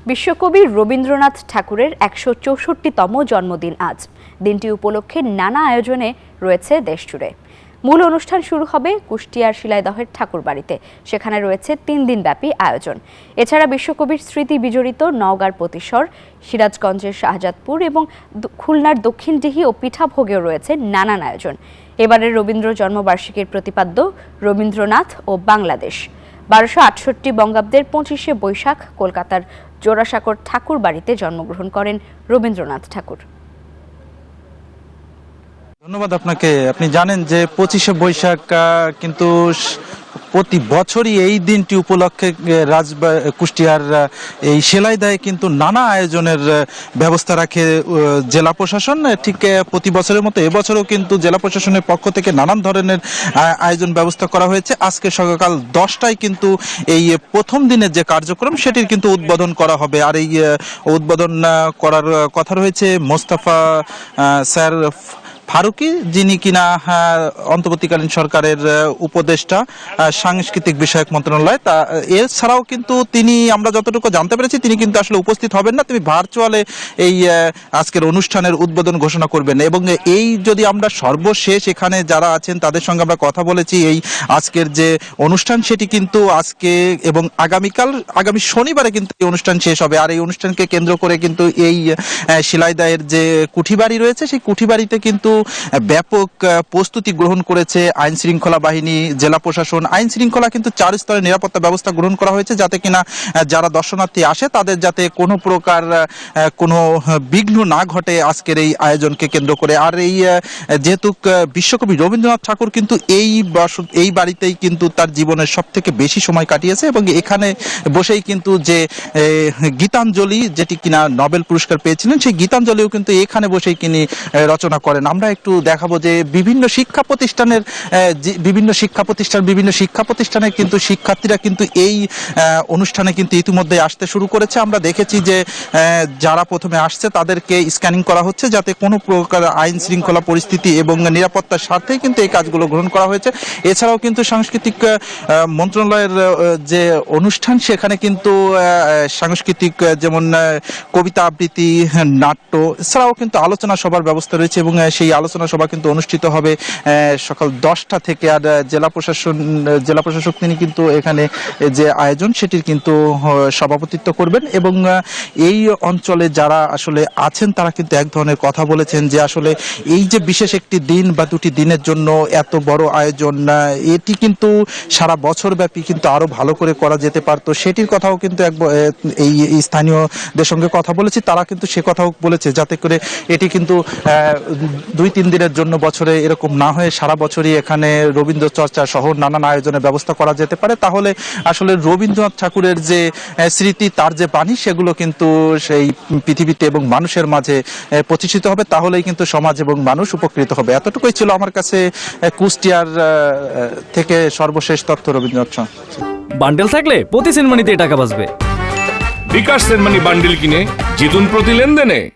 বিশ্বকবি রবীন্দ্রনাথ ঠাকুরের ১৬৪তম জন্মদিন আজ। দিনটি উপলক্ষে নানা আয়োজনে রয়েছে দেশজুড়ে। মূল অনুষ্ঠান শুরু হবে কুষ্টিয়ার শিলাইদহের ঠাকুরবাড়িতে। সেখানে রয়েছে ৩ দিনব্যাপী আয়োজন। এছাড়া বিশ্বকবির স্মৃতি বিজড়িত নওগাঁর পতিশ্বর, সিরাজগঞ্জের শাহজাদপুর এবং খুলনার দক্ষিণডিহি ও পিঠাভোগেও রয়েছে নানান আয়োজন। এবারের রবীন্দ্র জন্মবার্ষিকীর প্রতিপাদ্য রবীন্দ্রনাথ ও বাংলাদেশ। ১২৬৮ বঙ্গাব্দের ২৫শে বৈশাখ কলকাতার জোড়াসাঁকোর ঠাকুরবাড়িতে জন্মগ্রহণ করেন রবীন্দ্রনাথ ঠাকুর। ধন্যবাদ আপনাকে। আপনি জানেন যে ২৫শে বৈশাখ কিন্তু প্রতি বছরই এই দিনটি উপলক্ষে কুষ্টিয়ার এই শিলাইদহে কিন্তু নানা আয়োজনের ব্যবস্থা রাখে জেলা প্রশাসন। ঠিক প্রতি বছরের মতো এবছরও কিন্তু জেলা প্রশাসনের পক্ষ থেকে নানান ধরনের আয়োজন ব্যবস্থা করা হয়েছে। আজকে সকাল ১০টায় কিন্তু এই প্রথম দিনের যে কার্যক্রম সেটির কিন্তু উদ্বোধন করা হবে। আর এই উদ্বোধন করার কথা রয়েছে মোস্তফা স্যার ফারুকি, যিনি কিনা অন্তর্বর্তীকালীন সরকারের উপদেষ্টা সাংস্কৃতিক বিষয়ক মন্ত্রণালয়। তা এছাড়াও কিন্তু তিনি, আমরা যতটুকু জানতে পেরেছি, তিনি কিন্তু আসলে উপস্থিত হবেন না, তিনি ভার্চুয়ালে এই আজকের অনুষ্ঠানের উদ্বোধন ঘোষণা করবেন। এবং এই যদি আমরা সর্বশেষ এখানে যারা আছেন তাদের সঙ্গে আমরা কথা বলেছি, এই আজকের যে অনুষ্ঠান সেটি কিন্তু আজকে এবং আগামী শনিবারে কিন্তু এই অনুষ্ঠান শেষ হবে। আর এই অনুষ্ঠানকে কেন্দ্র করে কিন্তু এই শিলাইদহের যে কুঠিবাড়ি রয়েছে সেই কুঠিবাড়িতে কিন্তু ব্যাপক প্রস্তুতি গ্রহণ করেছে আইন শৃঙ্খলা বাহিনী, জেলা প্রশাসন। আইন শৃঙ্খলা কিন্তু ৪ স্তরের নিরাপত্তা ব্যবস্থা গ্রহণ করা হয়েছে, যাতে কিনা যারা দর্শনার্থী আসে তাদের যাতে কোনো প্রকার কোনো বিঘ্ন না ঘটে আজকের এই আয়োজনকে কেন্দ্র করে। আর এই যেহেতু বিশ্বকবি রবীন্দ্রনাথ ঠাকুর কিন্তু এই বাড়িতেই কিন্তু তার জীবনের সব থেকে বেশি সময় কাটিয়েছে এবং এখানে বসেই কিন্তু যে গীতাঞ্জলি, যেটি কিনা নোবেল পুরস্কার পেয়েছিলেন, সেই গীতাঞ্জলিও কিন্তু এখানে বসেই তিনি রচনা করেন। আমরা একটু দেখাবো যে বিভিন্ন শিক্ষা প্রতিষ্ঠানে কিন্তু শিক্ষার্থীরা কিন্তু এই অনুষ্ঠানে কিন্তু ইতিমধ্যে আসতে শুরু করেছে। আমরা দেখেছি যে যারা প্রথমে আসছে তাদেরকে স্ক্যানিং করা হচ্ছে, যাতে কোনো প্রকার আইন শৃঙ্খলা পরিস্থিতি এবং নিরাপত্তার স্বার্থেই কিন্তু এই কাজগুলো গ্রহণ করা হয়েছে। এছাড়াও কিন্তু সাংস্কৃতিক মন্ত্রণালয়ের যে অনুষ্ঠান, সেখানে কিন্তু সাংস্কৃতিক যেমন কবিতা আবৃত্তি, নাট্য, এছাড়াও কিন্তু আলোচনা সভার ব্যবস্থা রয়েছে এবং সেই আলোচনা সভা কিন্তু অনুষ্ঠিত হবে সকাল ১০টা থেকে। আর জেলা প্রশাসক তিনি কিন্তু এখানে যে আয়োজন সেটির কিন্তু সভাপতিত্ব করবেন। এবং এই অঞ্চলে যারা আসলে আছেন তারা কিন্তু এক ধরনের কথা বলেছেন যে আসলে এই যে বিশেষ একটি দিন বা দুটি দিনের জন্য এত বড় আয়োজন, এটি কিন্তু সারা বছর ব্যাপী কিন্তু আরো ভালো করে করা যেতে পারতো। সেটির কথাও কিন্তু এই স্থানীয়দের সঙ্গে কথা বলেছি, তারা কিন্তু সে কথাও বলেছে যাতে করে এটি কিন্তু ২-৩ দিনের জন্য বছরে এরকম না হয়ে সারা বছরই এখানে রবীন্দ্র চর্চা সহ নানান আয়োজনের ব্যবস্থা করা যেতে পারে। তাহলে আসলে রবীন্দ্রনাথ ঠাকুরের যে স্মৃতি, তার যে বাণী, সেগুলো কিন্তু সেই পৃথিবীতে এবং মানুষের মাঝে প্রতিষ্ঠিত হবে। তাহলেই কিন্তু সমাজ এবং মানুষ উপকৃত হবে। এতটুকুই ছিল আমার কাছে কুষ্টিয়ার থেকে সর্বশেষ তথ্য। রবীন্দ্রনাথ বান্ডেল থাকলে প্রতি সেনমানিতে টাকা বাঁচবে। বিকাশ সেনমানি বান্ডেল কিনে জিতুন প্রতি লেনদেনে।